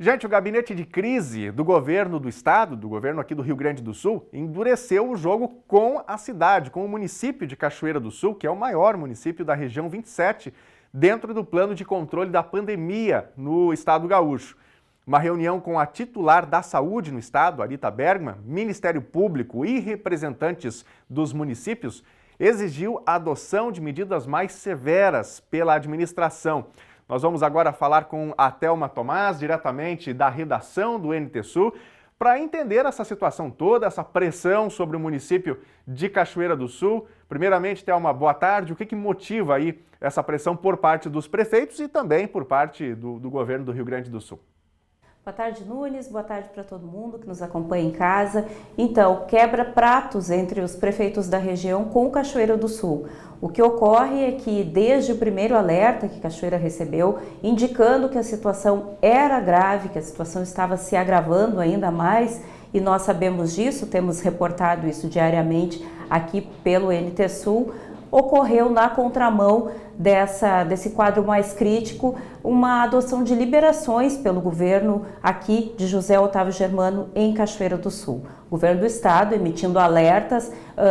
Gente, o gabinete de crise do governo do estado, do governo aqui do Rio Grande do Sul, endureceu o jogo com a cidade, com o município de Cachoeira do Sul, que é o maior município da região 27, dentro do plano de controle da pandemia no estado gaúcho. Uma reunião com a titular da saúde no estado, Arita Bergman, Ministério Público e representantes dos municípios, exigiu a adoção de medidas mais severas pela administração. Nós vamos agora falar com a Thelma Tomás, diretamente da redação do NT Sul, para entender essa situação toda, essa pressão sobre o município de Cachoeira do Sul. Primeiramente, Thelma, boa tarde. O que motiva aí essa pressão por parte dos prefeitos e também por parte do governo do Rio Grande do Sul? Boa tarde, Nunes. Boa tarde para todo mundo que nos acompanha em casa. Então, quebra-pratos entre os prefeitos da região com Cachoeira do Sul. O que ocorre é que, desde o primeiro alerta que Cachoeira recebeu, indicando que a situação era grave, que a situação estava se agravando ainda mais, e nós sabemos disso, temos reportado isso diariamente aqui pelo NT Sul, ocorreu na contramão desse quadro mais crítico uma adoção de liberações pelo governo aqui de José Otávio Germano em Cachoeira do Sul. O governo do estado emitindo alertas,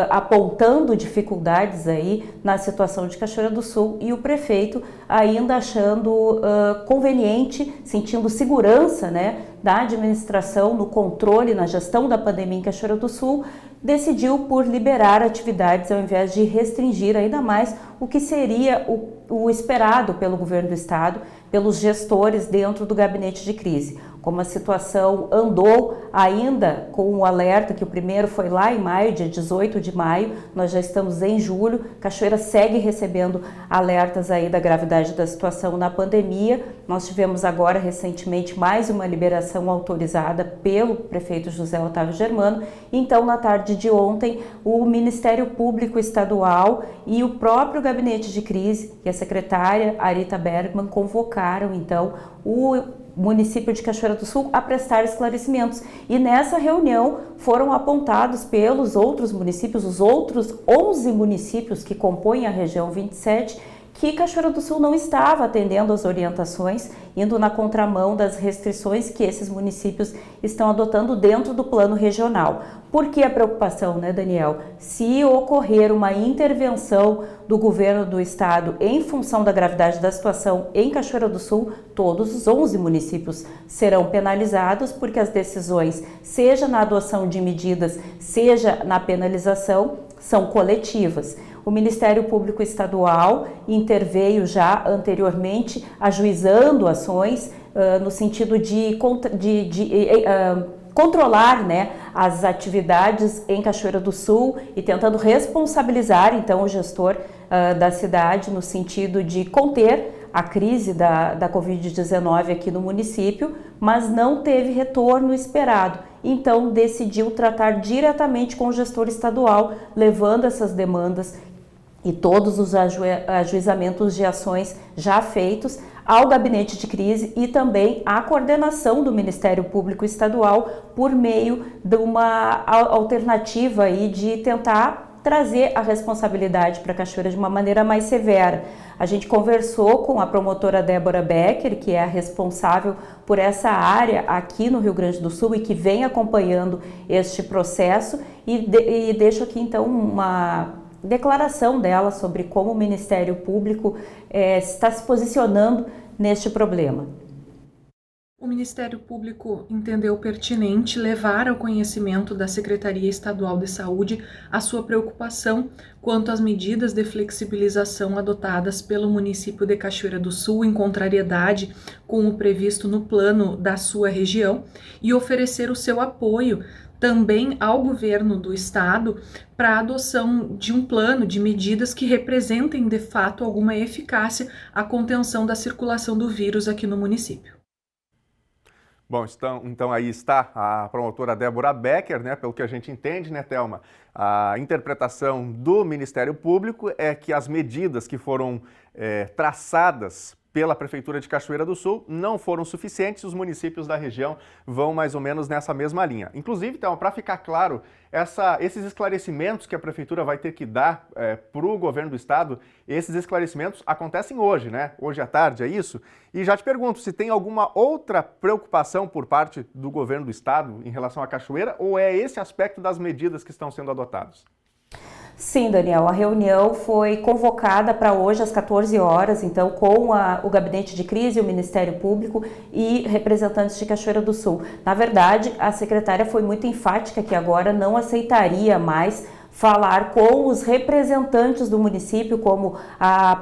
apontando dificuldades aí na situação de Cachoeira do Sul e o prefeito ainda achando conveniente, sentindo segurança, né, da administração no controle, na gestão da pandemia em Cachoeira do Sul, decidiu por liberar atividades ao invés de restringir ainda mais o que seria o esperado pelo governo do estado, pelos gestores dentro do gabinete de crise. Como a situação andou ainda com o alerta, que o primeiro foi lá em maio, dia 18 de maio, nós já estamos em julho, Cachoeira segue recebendo alertas aí da gravidade da situação na pandemia. Nós tivemos agora recentemente mais uma liberação autorizada pelo prefeito José Otávio Germano. Então, na tarde de ontem, o Ministério Público Estadual e o próprio gabinete de crise e a secretária Arita Bergman convocaram então o município de Cachoeira do Sul a prestar esclarecimentos. E nessa reunião foram apontados pelos outros municípios, os outros 11 municípios que compõem a região 27, que Cachoeira do Sul não estava atendendo às orientações, indo na contramão das restrições que esses municípios estão adotando dentro do plano regional. Por que a preocupação, né, Daniel? Se ocorrer uma intervenção do governo do estado em função da gravidade da situação em Cachoeira do Sul, todos os 11 municípios serão penalizados, porque as decisões, seja na adoção de medidas, seja na penalização, são coletivas. O Ministério Público Estadual interveio já anteriormente, ajuizando ações no sentido de controlar, né, as atividades em Cachoeira do Sul e tentando responsabilizar então o gestor da cidade no sentido de conter a crise da Covid-19 aqui no município, mas não teve retorno esperado. Então decidiu tratar diretamente com o gestor estadual, levando essas demandas e todos os ajuizamentos de ações já feitos ao gabinete de crise e também à coordenação do Ministério Público Estadual por meio de uma alternativa aí de tentar trazer a responsabilidade para Cachoeira de uma maneira mais severa. A gente conversou com a promotora Débora Becker, que é a responsável por essa área aqui no Rio Grande do Sul e que vem acompanhando este processo e deixo aqui então uma declaração dela sobre como o Ministério Público está se posicionando neste problema. O Ministério Público entendeu pertinente levar ao conhecimento da Secretaria Estadual de Saúde a sua preocupação quanto às medidas de flexibilização adotadas pelo município de Cachoeira do Sul em contrariedade com o previsto no plano da sua região e oferecer o seu apoio também ao governo do estado para a adoção de um plano de medidas que representem de fato alguma eficácia à contenção da circulação do vírus aqui no município. Bom, então aí está a promotora Débora Becker, né? Pelo que a gente entende, né, Thelma? A interpretação do Ministério Público é que as medidas que foram traçadas pela Prefeitura de Cachoeira do Sul não foram suficientes, os municípios da região vão mais ou menos nessa mesma linha. Inclusive, então, para ficar claro, esses esclarecimentos que a Prefeitura vai ter que dar para o governo do Estado, esses esclarecimentos acontecem hoje, né? Hoje à tarde, é isso? E já te pergunto, se tem alguma outra preocupação por parte do governo do Estado em relação à Cachoeira, ou é esse aspecto das medidas que estão sendo adotadas? Sim, Daniel, a reunião foi convocada para hoje às 14 horas, então com o Gabinete de Crise, o Ministério Público e representantes de Cachoeira do Sul. Na verdade, a secretária foi muito enfática que agora não aceitaria mais falar com os representantes do município, como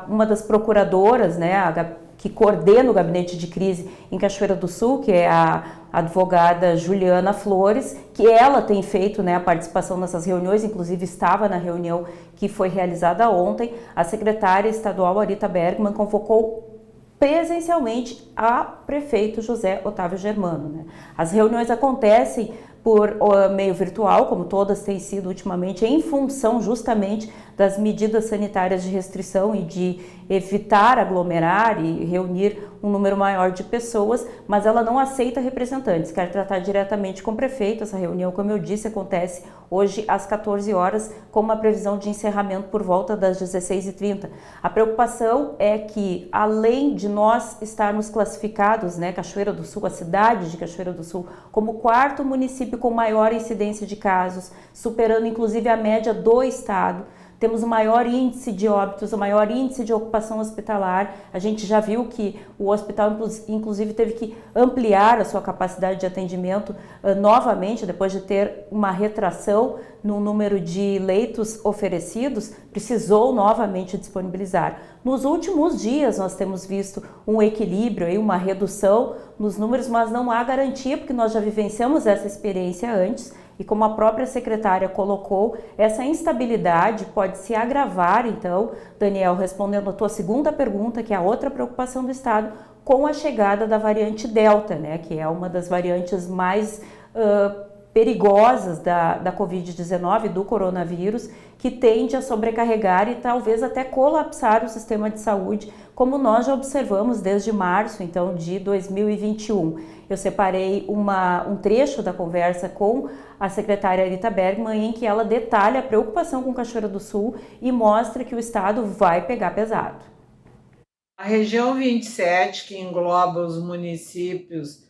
uma das procuradoras, né, que coordena o Gabinete de Crise em Cachoeira do Sul, que é a advogada Juliana Flores, que ela tem feito, né, a participação nessas reuniões, inclusive estava na reunião que foi realizada ontem. A secretária estadual Arita Bergman convocou presencialmente a prefeito José Otávio Germano, né? As reuniões acontecem por meio virtual, como todas têm sido ultimamente, em função justamente das medidas sanitárias de restrição e de evitar aglomerar e reunir um número maior de pessoas, mas ela não aceita representantes, quer tratar diretamente com o prefeito. Essa reunião, como eu disse, acontece hoje às 14 horas, com uma previsão de encerramento por volta das 16h30. A preocupação é que, além de nós estarmos classificados, né, Cachoeira do Sul, a cidade de Cachoeira do Sul, como o quarto município com maior incidência de casos, superando inclusive a média do estado, temos o maior índice de óbitos, o maior índice de ocupação hospitalar. A gente já viu que o hospital, inclusive, teve que ampliar a sua capacidade de atendimento novamente, depois de ter uma retração no número de leitos oferecidos, precisou novamente disponibilizar. Nos últimos dias, nós temos visto um equilíbrio e uma redução nos números, mas não há garantia, porque nós já vivenciamos essa experiência antes. E como a própria secretária colocou, essa instabilidade pode se agravar, então, Daniel, respondendo a tua segunda pergunta, que é a outra preocupação do Estado, com a chegada da variante Delta, né, que é uma das variantes mais perigosas da Covid-19, do coronavírus, que tende a sobrecarregar e talvez até colapsar o sistema de saúde, como nós já observamos desde março, então, de 2021. Eu separei um trecho da conversa com a secretária Arita Bergman, em que ela detalha a preocupação com Cachoeira do Sul e mostra que o Estado vai pegar pesado. A região 27, que engloba os municípios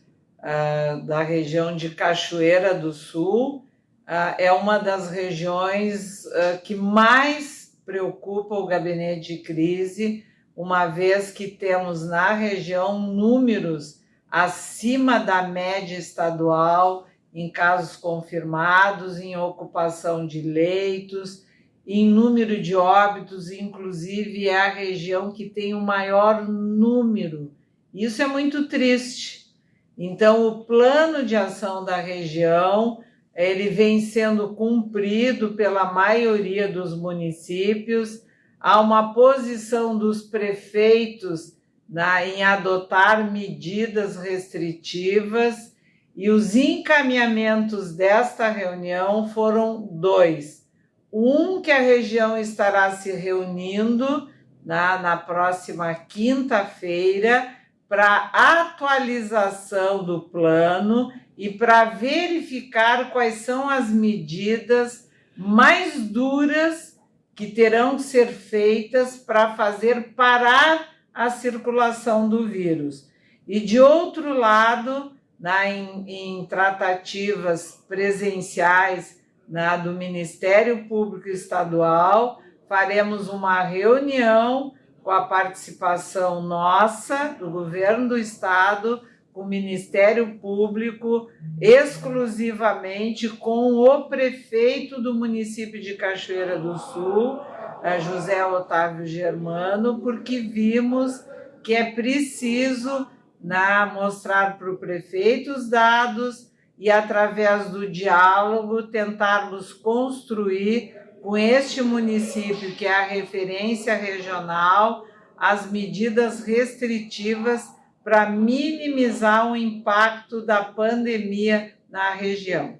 da região de Cachoeira do Sul, é uma das regiões que mais preocupa o gabinete de crise, uma vez que temos na região números acima da média estadual em casos confirmados, em ocupação de leitos, em número de óbitos, inclusive é a região que tem o maior número. Isso é muito triste. Então, o plano de ação da região, ele vem sendo cumprido pela maioria dos municípios. Há uma posição dos prefeitos em adotar medidas restritivas, e os encaminhamentos desta reunião foram dois. Um, que a região estará se reunindo na próxima quinta-feira para atualização do plano e para verificar quais são as medidas mais duras que terão que ser feitas para fazer parar a circulação do vírus. E, de outro lado, em tratativas presenciais do Ministério Público Estadual, faremos uma reunião com a participação nossa, do Governo do Estado, com o Ministério Público, exclusivamente com o prefeito do município de Cachoeira do Sul, José Otávio Germano, porque vimos que é preciso mostrar para o prefeito os dados e, através do diálogo, tentarmos construir com este município, que é a referência regional, as medidas restritivas para minimizar o impacto da pandemia na região.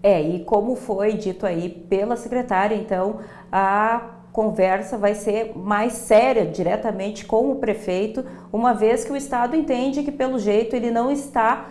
E como foi dito aí pela secretária, então, a conversa vai ser mais séria diretamente com o prefeito, uma vez que o Estado entende que, pelo jeito, ele não está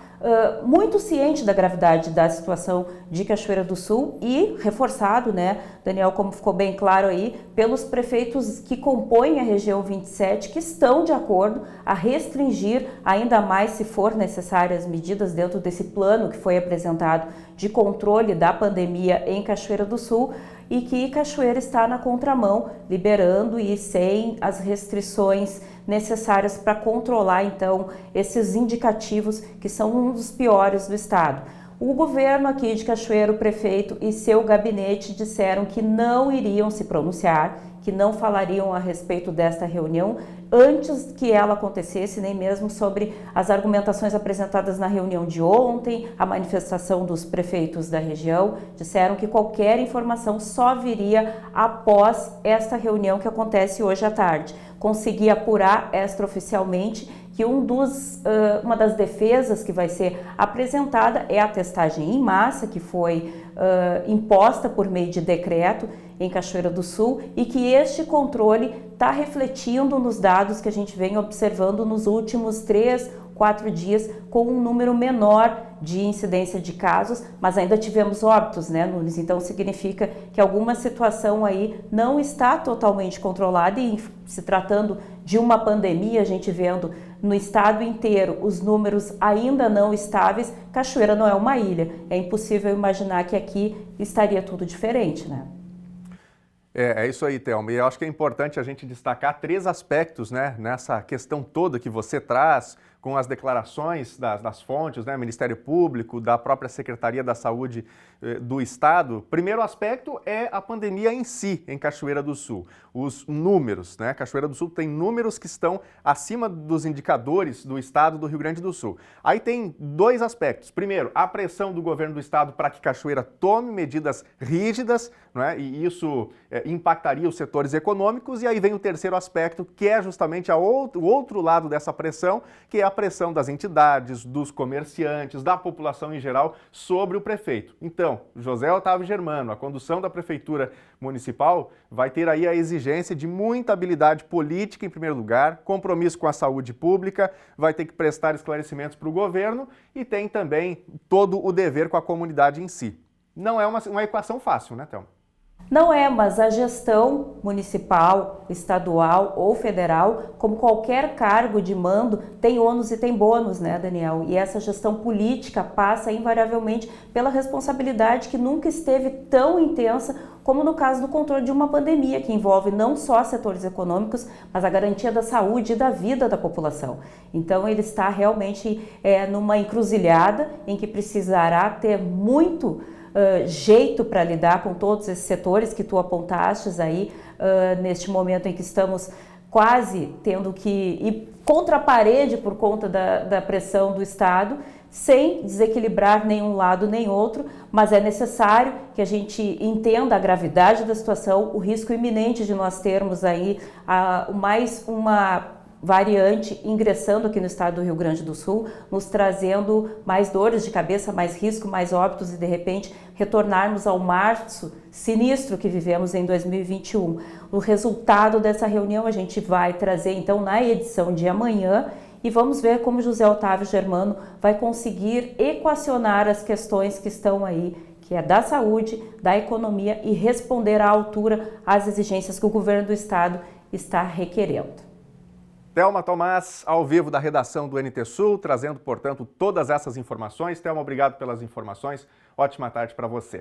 muito ciente da gravidade da situação de Cachoeira do Sul e reforçado, né, Daniel, como ficou bem claro aí, pelos prefeitos que compõem a região 27, que estão de acordo a restringir ainda mais, se for necessário, as medidas dentro desse plano que foi apresentado de controle da pandemia em Cachoeira do Sul, e que Cachoeira está na contramão, liberando e sem as restrições necessárias para controlar, então, esses indicativos que são um dos piores do estado. O governo aqui de Cachoeira, o prefeito e seu gabinete disseram que não iriam se pronunciar, que não falariam a respeito desta reunião antes que ela acontecesse, nem mesmo sobre as argumentações apresentadas na reunião de ontem, a manifestação dos prefeitos da região. Disseram que qualquer informação só viria após esta reunião que acontece hoje à tarde. Consegui apurar extraoficialmente que uma das defesas que vai ser apresentada é a testagem em massa, que foi imposta por meio de decreto em Cachoeira do Sul, e que este controle está refletindo nos dados que a gente vem observando nos últimos 3, 4 dias, com um número menor de incidência de casos, mas ainda tivemos óbitos, né, Nunes? Então significa que alguma situação aí não está totalmente controlada, e se tratando de uma pandemia, a gente vendo no estado inteiro os números ainda não estáveis. Cachoeira não é uma ilha, é impossível imaginar que aqui estaria tudo diferente, né? É isso aí, Thelma. E eu acho que é importante a gente destacar 3 aspectos, né, nessa questão toda que você traz, com as declarações das fontes, né, Ministério Público, da própria Secretaria da Saúde do Estado. Primeiro aspecto é a pandemia em si, em Cachoeira do Sul. Os números, né? Cachoeira do Sul tem números que estão acima dos indicadores do Estado do Rio Grande do Sul. Aí tem 2 aspectos. Primeiro, a pressão do governo do Estado para que Cachoeira tome medidas rígidas, né? E isso impactaria os setores econômicos. E aí vem o terceiro aspecto, que é justamente o outro lado dessa pressão, que é a pressão das entidades, dos comerciantes, da população em geral sobre o prefeito. Então, José Otávio Germano, a condução da Prefeitura Municipal vai ter aí a exigência de muita habilidade política, em primeiro lugar, compromisso com a saúde pública, vai ter que prestar esclarecimentos para o governo e tem também todo o dever com a comunidade em si. Não é uma equação fácil, né, Thelma? Não é, mas a gestão municipal, estadual ou federal, como qualquer cargo de mando, tem ônus e tem bônus, né, Daniel? E essa gestão política passa invariavelmente pela responsabilidade que nunca esteve tão intensa como no caso do controle de uma pandemia, que envolve não só setores econômicos, mas a garantia da saúde e da vida da população. Então ele está realmente numa encruzilhada em que precisará ter muito jeito para lidar com todos esses setores que tu apontastes aí, neste momento em que estamos quase tendo que ir contra a parede por conta da pressão do Estado, sem desequilibrar nenhum lado nem outro, mas é necessário que a gente entenda a gravidade da situação, o risco iminente de nós termos aí mais uma variante ingressando aqui no estado do Rio Grande do Sul, nos trazendo mais dores de cabeça, mais risco, mais óbitos e de repente retornarmos ao março sinistro que vivemos em 2021. O resultado dessa reunião a gente vai trazer então na edição de amanhã e vamos ver como José Otávio Germano vai conseguir equacionar as questões que estão aí, que é da saúde, da economia e responder à altura às exigências que o governo do estado está requerendo. Thelma Tomás, ao vivo da redação do NT Sul, trazendo, portanto, todas essas informações. Thelma, obrigado pelas informações. Ótima tarde para você.